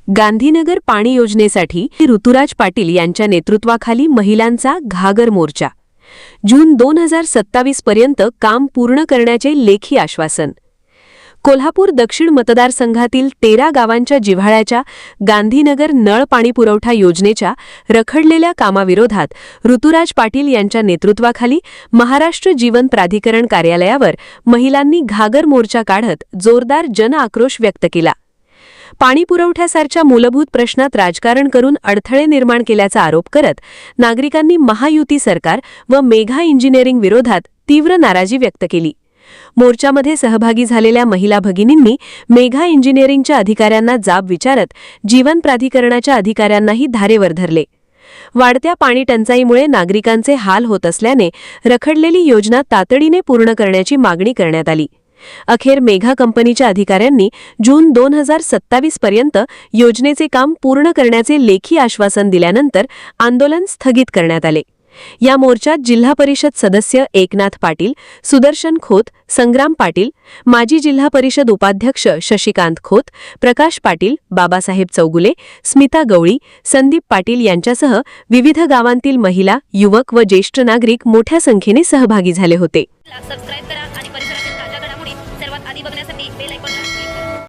गांधीनगर पाणी योजनेसाठी ऋतुराज पाटील यांच्या नेतृत्वाखाली महिलांचा घागर मोर्चा। जून 2027 पर्यंत काम पूर्ण करण्याचे लेखी आश्वासन। कोल्हापूर दक्षिण मतदारसंघातील 13 गावांच्या जिव्हाळ्याच्या गांधीनगर नळ पाणी पुरवठा योजनेच्या रखडलेल्या कामाविरोधात ऋतुराज पाटील यांच्या नेतृत्वाखाली महाराष्ट्र जीवन प्राधिकरण कार्यालयावर महिलांनी घागर मोर्चा काढत जोरदार जनआक्रोश व्यक्त केला। पाणी पुरवठ्यासारख्या मूलभूत प्रश्नात राजकारण करून अडथळे निर्माण केल्याचा आरोप करत नागरिकांनी महायुती सरकार व मेघा इंजिनिअरिंग विरोधात तीव्र नाराजी व्यक्त केली। मोर्चामध्ये सहभागी झालेल्या महिला भगिनींनी मेघा इंजिनिअरिंगच्या अधिकाऱ्यांना जाब विचारत जीवन प्राधिकरणाच्या अधिकाऱ्यांनाही धारेवर धरले। वाढत्या पाणी टंचाईमुळे नागरिकांचे हाल होत असल्याने रखडलेली योजना तातडीने पूर्ण करण्याची मागणी करण्यात आली। अखेर मेघा कंपनीच्या अधिकाऱ्यांनी जून 2027 पर्यंत योजनेचे काम पूर्ण करण्याचे लेखी आश्वासन दिल्यानंतर आंदोलन स्थगित करण्यात आले। या मोर्चात जिल्हा परिषद सदस्य एकनाथ पाटील, सुदर्शन खोत, संग्राम पाटील, माजी जिल्हा परिषद उपाध्यक्ष शशिकांत खोत, प्रकाश पाटील, बाबासाहेब चौगुले, स्मिता गवळी, संदीप पाटील यांच्यासह विविध गावांतील महिला, युवक व ज्येष्ठ नागरिक मोठ्या संख्येने सहभागी झाले होते। सबस्क्राइब करा।